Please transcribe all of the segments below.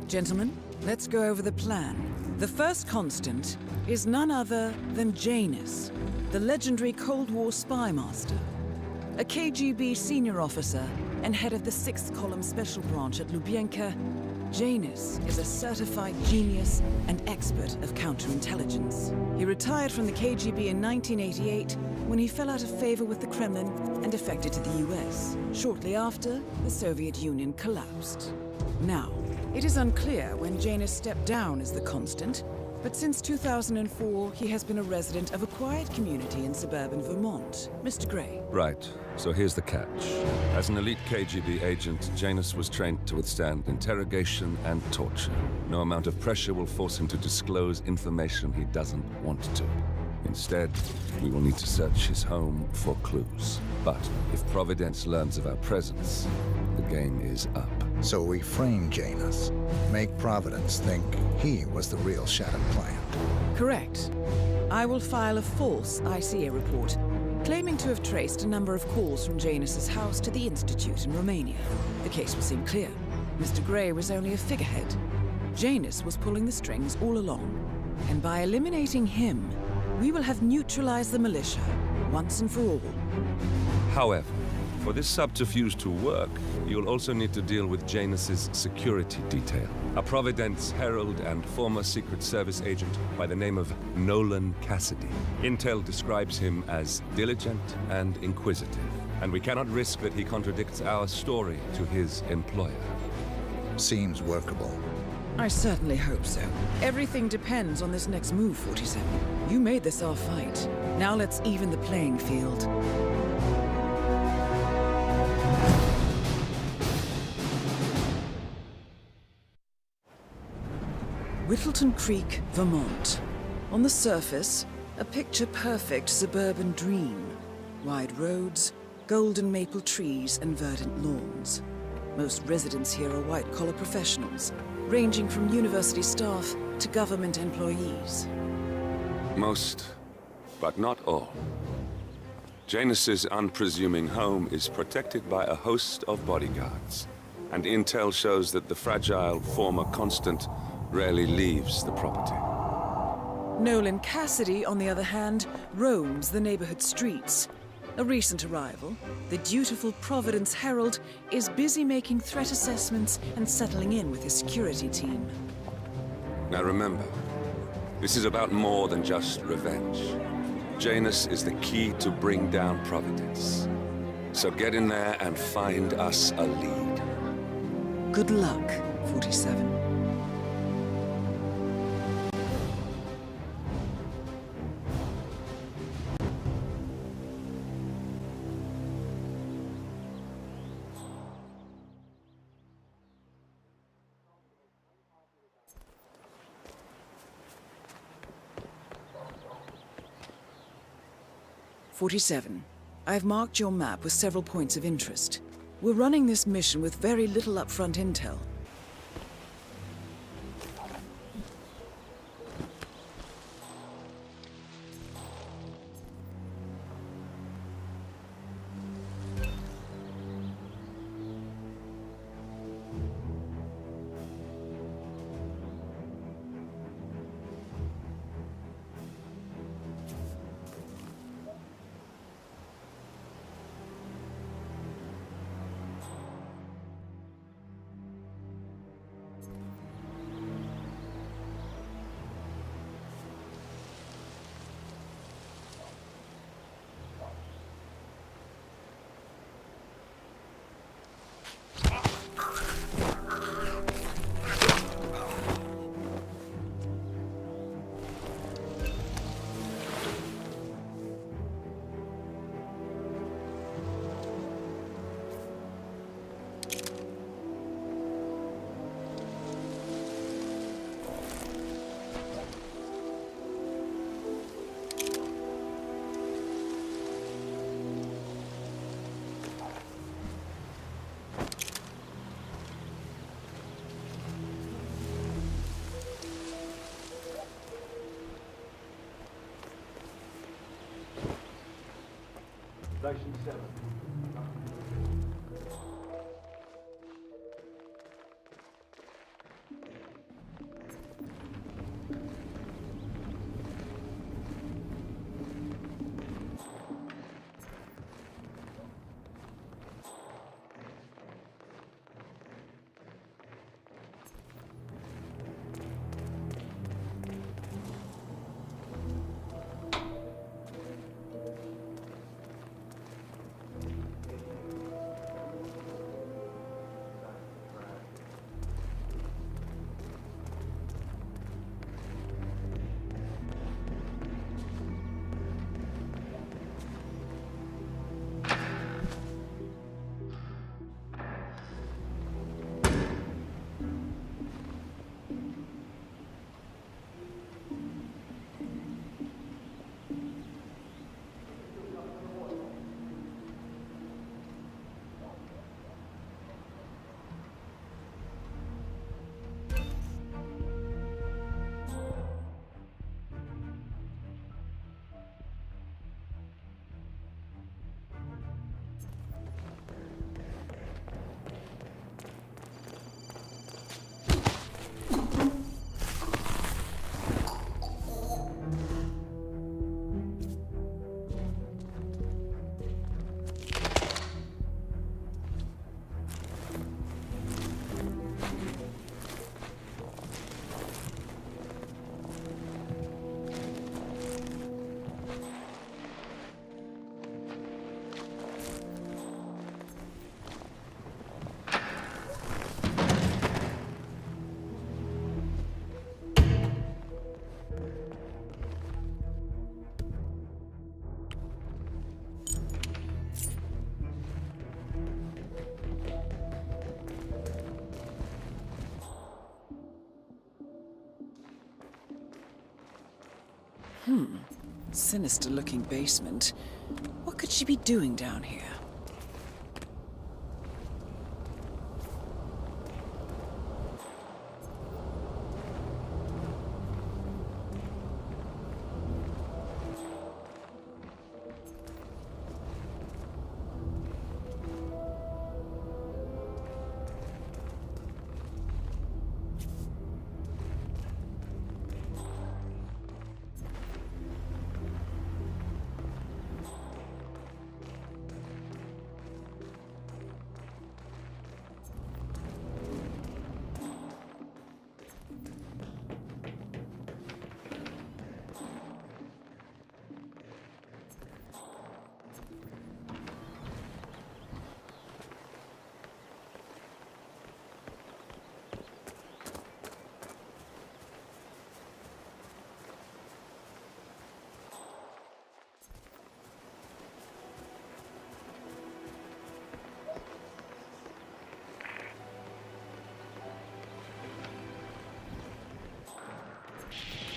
Gentlemen, let's go over the plan. The first constant is none other than Janus, the legendary Cold War spy master. A KGB senior officer and head of the 6th Column Special Branch at Lubyanka, Janus is a certified genius and expert of counterintelligence. He retired from the KGB in 1988 when he fell out of favor with the Kremlin and defected to the US. Shortly after, the Soviet Union collapsed. Now, it is unclear when Janus stepped down as the constant, but since 2004, he has been a resident of a quiet community in suburban Vermont. Mr. Gray. Right. So here's the catch. As an elite KGB agent, Janus was trained to withstand interrogation and torture. No amount of pressure will force him to disclose information he doesn't want to. Instead, we will need to search his home for clues. But if Providence learns of our presence, the game is up. So we frame Janus, make Providence think he was the real Shattered Client. Correct. I will file a false ICA report, claiming to have traced a number of calls from Janus's house to the Institute in Romania. The case will seem clear. Mr. Gray was only a figurehead. Janus was pulling the strings all along. And by eliminating him, we will have neutralized the militia, once and for all. However, for this subterfuge to work, you'll also need to deal with Janus's security detail. A Providence herald and former Secret Service agent by the name of Nolan Cassidy. Intel describes him as diligent and inquisitive, and we cannot risk that he contradicts our story to his employer. Seems workable. I certainly hope so. Everything depends on this next move, 47. You made this our fight. Now let's even the playing field. Whittleton Creek, Vermont. On the surface, a picture-perfect suburban dream. Wide roads, golden maple trees, and verdant lawns. Most residents here are white-collar professionals, ranging from university staff to government employees. Most, but not all. Janus's unpresuming home is protected by a host of bodyguards, and intel shows that the fragile former constant rarely leaves the property. Nolan Cassidy, on the other hand, roams the neighborhood streets. A recent arrival, the dutiful Providence Herald is busy making threat assessments and settling in with his security team. Now remember, this is about more than just revenge. Janus is the key to bring down Providence. So get in there and find us a lead. Good luck, 47. I've marked your map with several points of interest. We're running this mission with very little upfront intel. Station 7. Sinister-looking basement. What could she be doing down here?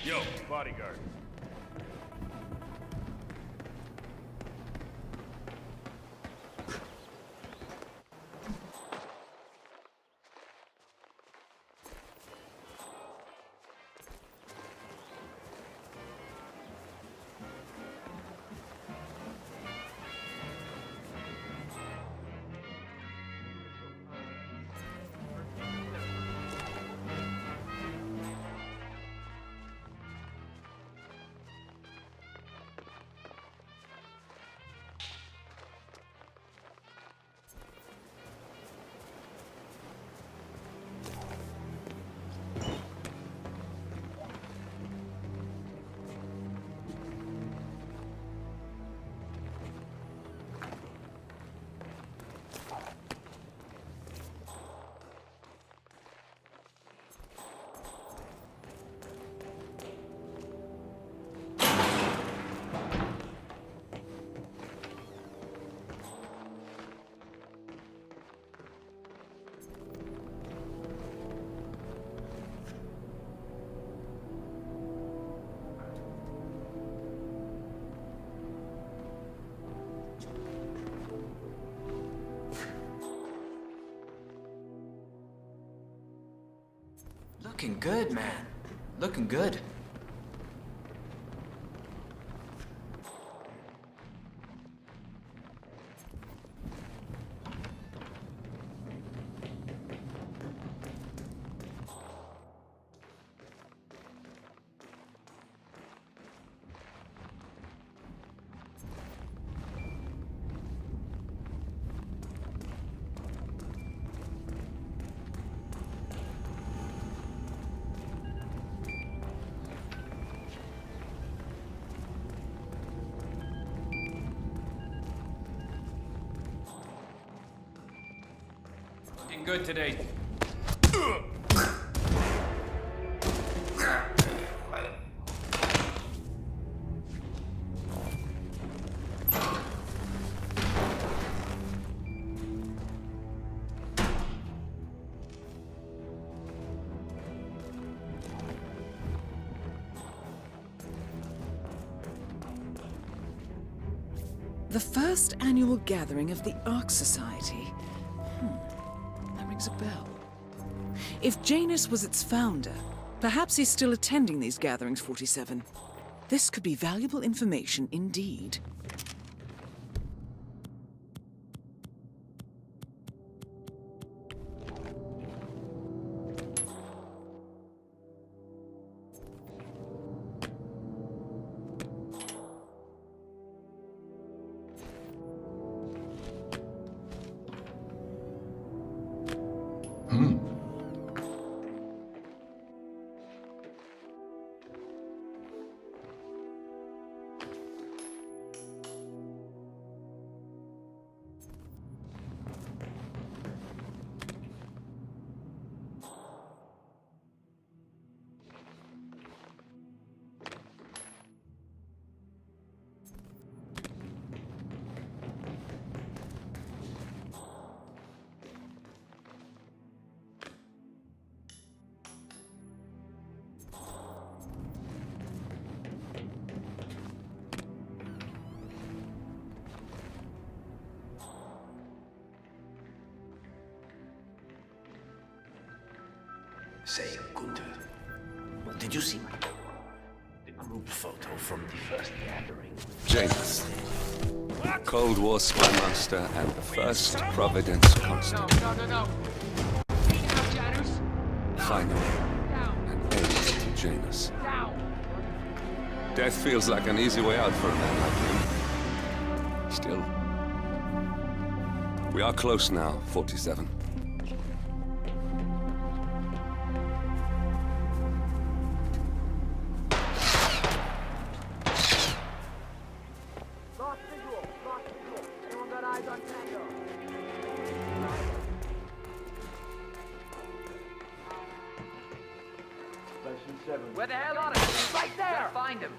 Yo, bodyguard. Looking good, man. Looking good. Looking good today. The first annual gathering of the Ark Society. That rings a bell. If Janus was its founder, perhaps he's still attending these gatherings, 47. This could be valuable information indeed. saying Gunther. Did you see the group photo from the first gathering? Janus. Cold War spy master and the first Providence constant. No. Janus. Finally, an end to Janus. Death feels like an easy way out for a man like him. Still, we are close now, 47. Lost visual. Anyone got eyes on Tango? Where the hell are they? Right there! Gotta find him.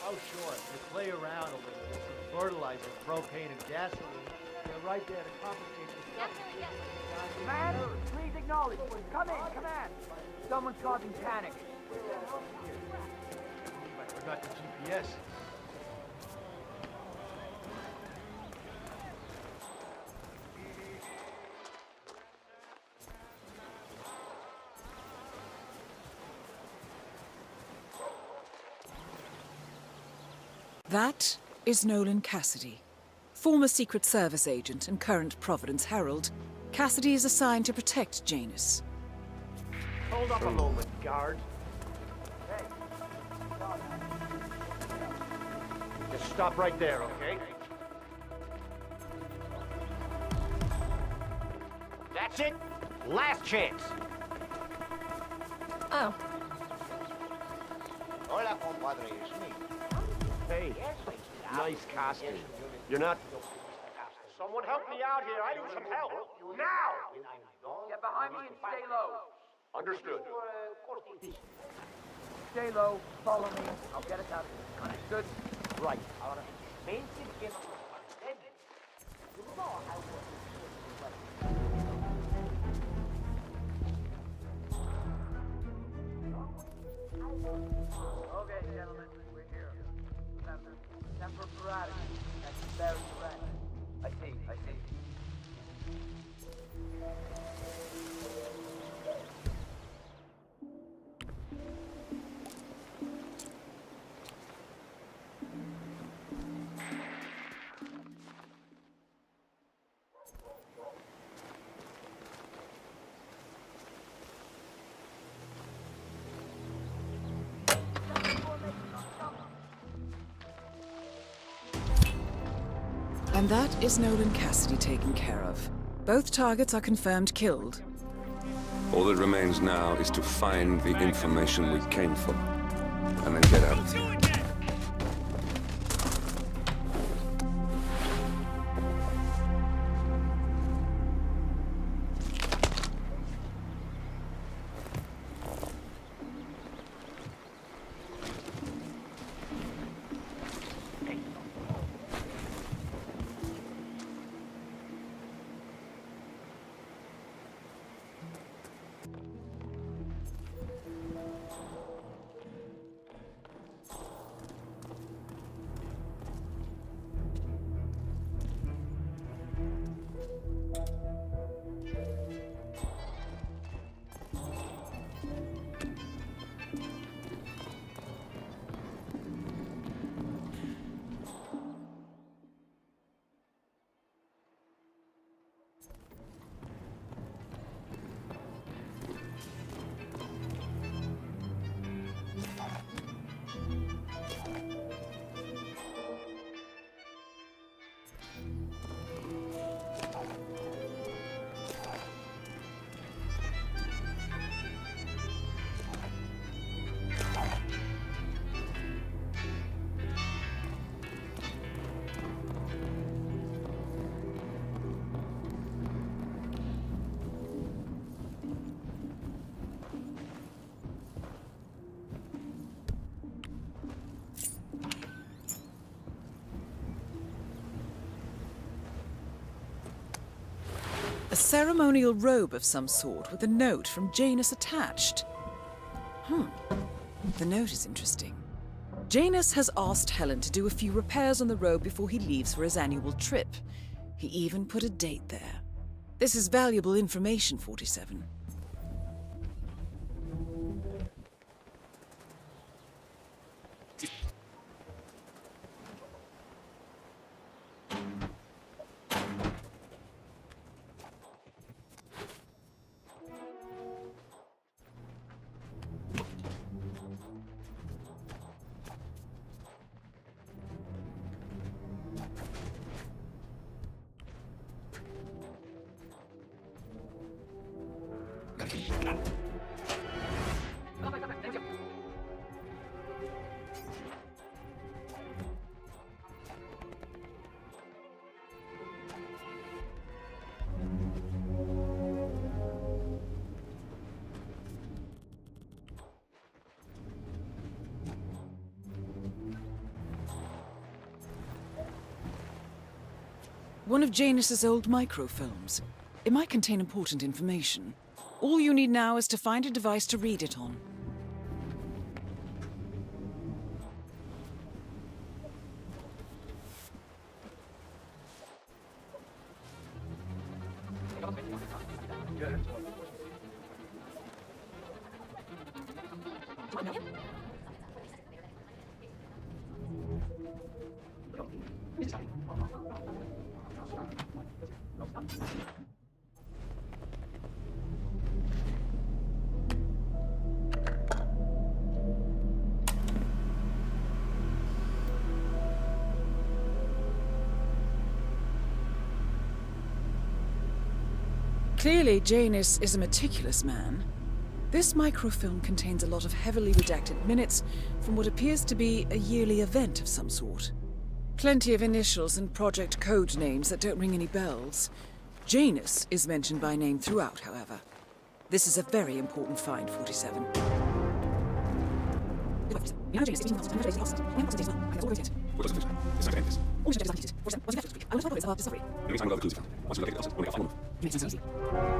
Oh, sure. You play around a little with some fertilizer, propane, and gasoline. They're right there to complicate the stuff. Command, please acknowledge. Come in, command. Someone's causing panic. I forgot the GPS. That is Nolan Cassidy. Former Secret Service agent and current Providence Herald, Cassidy is assigned to protect Janus. Hold up a moment, guard. Just stop right there, okay? That's it. Last chance. Oh. Hola, compadre. It's me. Hey, nice costume. You're not... Someone help me out here. I need some help. Now! Get behind me and stay low. Understood. Stay low, follow me. I'll get us out of here. Understood? Right. Okay, gentlemen, we're here. Remember, temporary. That's very correct. I see. And that is Nolan Cassidy taken care of. Both targets are confirmed killed. All that remains now is to find the information we came for, and then get out of here. A ceremonial robe of some sort with a note from Janus attached. The note is interesting. Janus has asked Helen to do a few repairs on the robe before he leaves for his annual trip. He even put a date there. This is valuable information, 47. One of Janus's old microfilms. It might contain important information. All you need now is to find a device to read it on. Clearly, Janus is a meticulous man. This microfilm contains a lot of heavily redacted minutes from what appears to be a yearly event of some sort. Plenty of initials and project code names that don't ring any bells. Janus is mentioned by name throughout, however. This is a very important find, 47. You know Janus, 18,000 days lost. I am days well. I have all it. It's not going to end this. All the objectives are completed. 47. Once you have to speak, I will follow it as our discovery. The next time I'll have the clues. Once we locate the answers, we'll make a final move. You make it sound so easy.